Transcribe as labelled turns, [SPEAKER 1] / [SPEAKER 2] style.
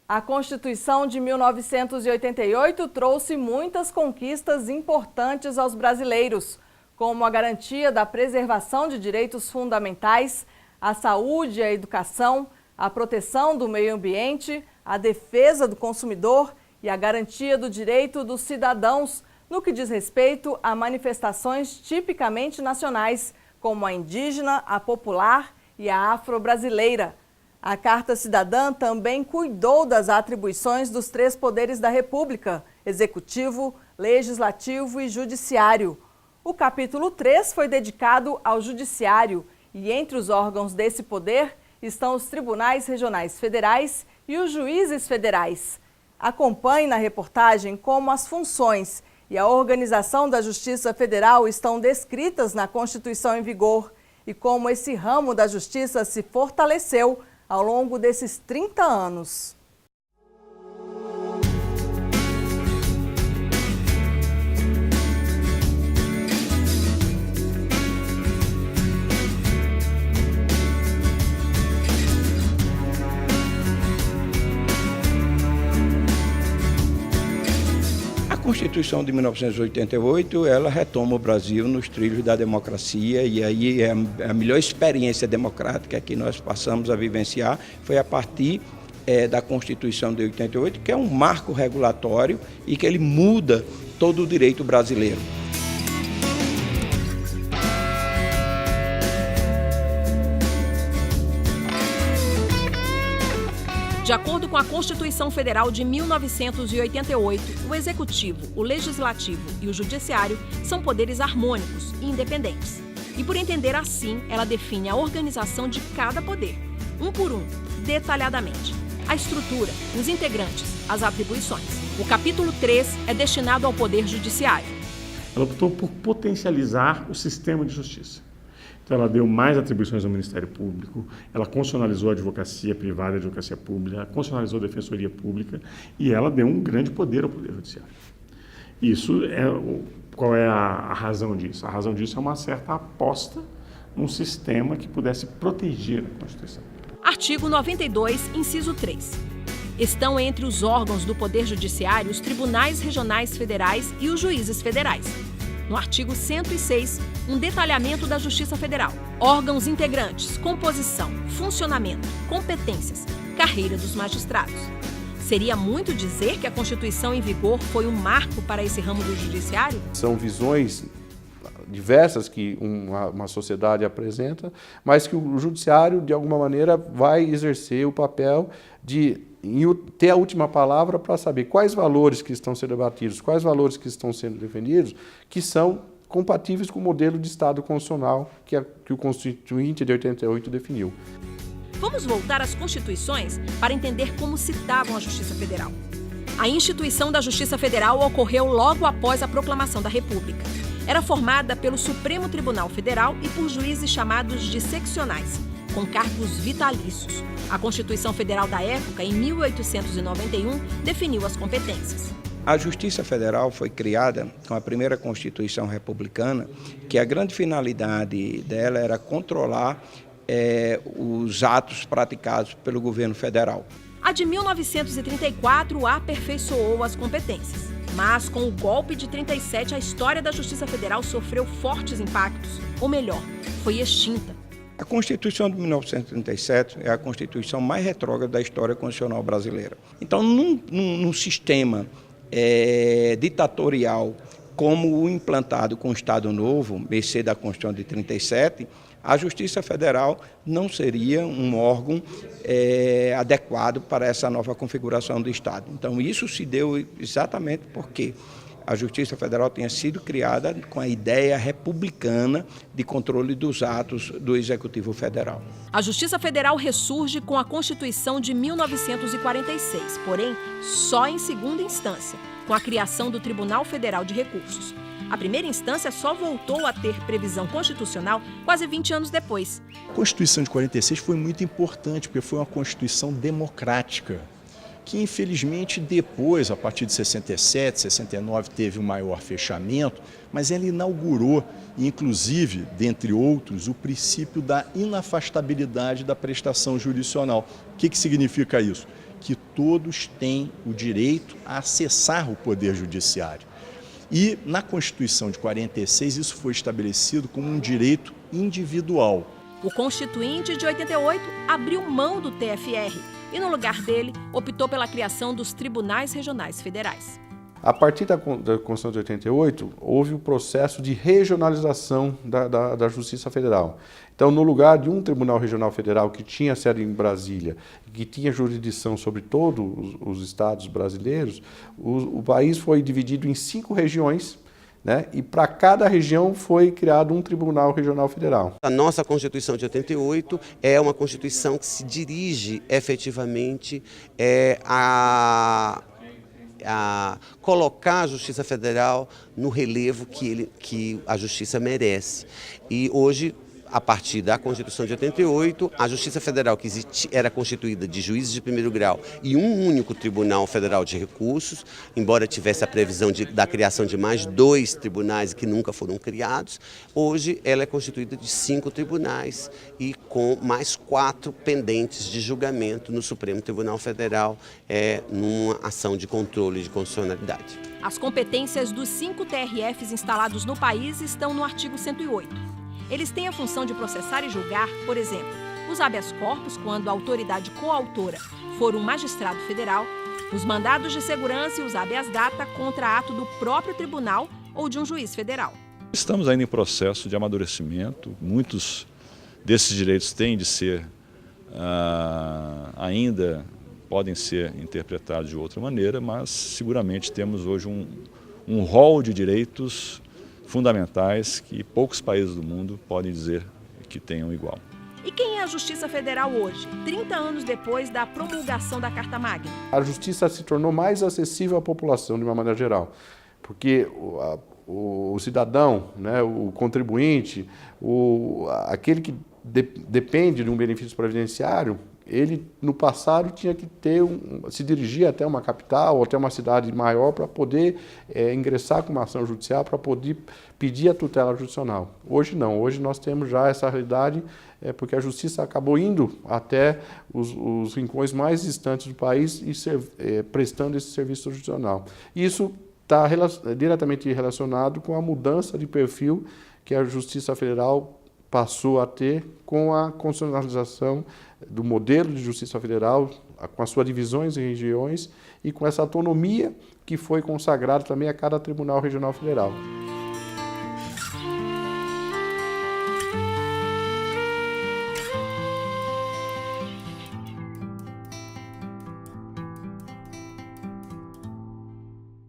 [SPEAKER 1] A Constituição de 1988 trouxe muitas conquistas importantes aos brasileiros, como a garantia da preservação de direitos fundamentais, a saúde e a educação, a proteção do meio ambiente, a defesa do consumidor e a garantia do direito dos cidadãos no que diz respeito a manifestações tipicamente nacionais, como a indígena, a popular e a afro-brasileira. A Carta Cidadã também cuidou das atribuições dos 3 poderes da República: Executivo, Legislativo e Judiciário. O capítulo 3 foi dedicado ao Judiciário e entre os órgãos desse poder estão os Tribunais Regionais Federais e os Juízes Federais. Acompanhe na reportagem como as funções e a organização da Justiça Federal estão descritas na Constituição em vigor e como esse ramo da Justiça se fortaleceu ao longo desses 30 anos.
[SPEAKER 2] A Constituição de 1988, ela retoma o Brasil nos trilhos da democracia e aí a melhor experiência democrática que nós passamos a vivenciar foi a partir da Constituição de 88, que é um marco regulatório e que ele muda todo o direito brasileiro.
[SPEAKER 3] De acordo com a Constituição Federal de 1988, o Executivo, o Legislativo e o Judiciário são poderes harmônicos e independentes. E por entender assim, ela define a organização de cada poder, um por um, detalhadamente. A estrutura, os integrantes, as atribuições. O capítulo 3 é destinado ao Poder Judiciário.
[SPEAKER 4] Ela optou por potencializar o sistema de justiça. Então, ela deu mais atribuições ao Ministério Público, ela constitucionalizou a advocacia privada e a advocacia pública, ela constitucionalizou a defensoria pública e ela deu um grande poder ao Poder Judiciário. Qual é a razão disso? A razão disso é uma certa aposta num sistema que pudesse proteger a Constituição.
[SPEAKER 3] Artigo 92, inciso 3. Estão entre os órgãos do Poder Judiciário os Tribunais Regionais Federais e os Juízes Federais. No artigo 106, um detalhamento da Justiça Federal. Órgãos integrantes, composição, funcionamento, competências, carreira dos magistrados. Seria muito dizer que a Constituição em vigor foi um marco para esse ramo do Judiciário?
[SPEAKER 5] São visões diversas que uma sociedade apresenta, mas que o Judiciário, de alguma maneira, vai exercer o papel de ter a última palavra para saber quais valores que estão sendo debatidos, quais valores que estão sendo defendidos, que são compatíveis com o modelo de Estado constitucional que o Constituinte de 88 definiu.
[SPEAKER 3] Vamos voltar às Constituições para entender como citavam a Justiça Federal. A instituição da Justiça Federal ocorreu logo após a proclamação da República. Era formada pelo Supremo Tribunal Federal e por juízes chamados de seccionais, com cargos vitalícios. A Constituição Federal da época, em 1891, definiu as competências.
[SPEAKER 2] A Justiça Federal foi criada com a primeira Constituição republicana, que a grande finalidade dela era controlar os atos praticados pelo governo federal.
[SPEAKER 3] A de 1934 aperfeiçoou as competências. Mas, com o golpe de 37, a história da Justiça Federal sofreu fortes impactos. Ou melhor, foi extinta.
[SPEAKER 2] A Constituição de 1937 é a Constituição mais retrógrada da história constitucional brasileira. Então, num sistema ditatorial como o implantado com o Estado Novo, mercê da Constituição de 37, a Justiça Federal não seria um órgão adequado para essa nova configuração do Estado. Então, isso se deu exatamente porque a Justiça Federal tinha sido criada com a ideia republicana de controle dos atos do Executivo Federal.
[SPEAKER 3] A Justiça Federal ressurge com a Constituição de 1946, porém, só em segunda instância, com a criação do Tribunal Federal de Recursos. A primeira instância só voltou a ter previsão constitucional quase 20 anos depois.
[SPEAKER 6] A Constituição de 46 foi muito importante, porque foi uma Constituição democrática, que infelizmente depois, a partir de 67, 69, teve um maior fechamento, mas ela inaugurou, inclusive, dentre outros, o princípio da inafastabilidade da prestação jurisdicional. O que significa isso? Que todos têm o direito a acessar o Poder Judiciário. E na Constituição de 46 isso foi estabelecido como um direito individual.
[SPEAKER 3] O Constituinte de 88 abriu mão do TFR e, no lugar dele, optou pela criação dos Tribunais Regionais Federais.
[SPEAKER 5] A partir da Constituição de 88, houve o processo de regionalização da Justiça Federal. Então, no lugar de um Tribunal Regional Federal que tinha sede em Brasília, que tinha jurisdição sobre todos os estados brasileiros, o país foi dividido em 5 regiões, né? E para cada região foi criado um Tribunal Regional Federal.
[SPEAKER 7] A nossa Constituição de 88 é uma Constituição que se dirige efetivamente a colocar a Justiça Federal no relevo que a Justiça merece. E hoje, a partir da Constituição de 88, a Justiça Federal, que era constituída de juízes de primeiro grau e um único Tribunal Federal de Recursos, embora tivesse a previsão da criação de mais 2 tribunais que nunca foram criados, hoje ela é constituída de 5 tribunais e com mais 4 pendentes de julgamento no Supremo Tribunal Federal, numa ação de controle de constitucionalidade.
[SPEAKER 3] As competências dos 5 TRFs instalados no país estão no artigo 108. Eles têm a função de processar e julgar, por exemplo, os habeas corpus, quando a autoridade coautora for um magistrado federal, os mandados de segurança e os habeas data contra ato do próprio tribunal ou de um juiz federal.
[SPEAKER 8] Estamos ainda em processo de amadurecimento. Muitos desses direitos têm de ser, ainda podem ser interpretados de outra maneira, mas seguramente temos hoje um rol de direitos fundamentais que poucos países do mundo podem dizer que tenham igual.
[SPEAKER 3] E quem é a Justiça Federal hoje, 30 anos depois da promulgação da Carta Magna?
[SPEAKER 5] A justiça se tornou mais acessível à população de uma maneira geral, porque o cidadão, né, o contribuinte, aquele que depende de um benefício previdenciário, ele no passado tinha que se dirigir até uma capital ou até uma cidade maior para poder ingressar com uma ação judicial, para poder pedir a tutela judicial. Hoje não, hoje nós temos já essa realidade, porque a justiça acabou indo até os rincões mais distantes do país e prestando esse serviço judicial. Isso está diretamente relacionado com a mudança de perfil que a Justiça Federal passou a ter com a constitucionalização do modelo de Justiça Federal, com as suas divisões em regiões e com essa autonomia que foi consagrada também a cada Tribunal Regional Federal.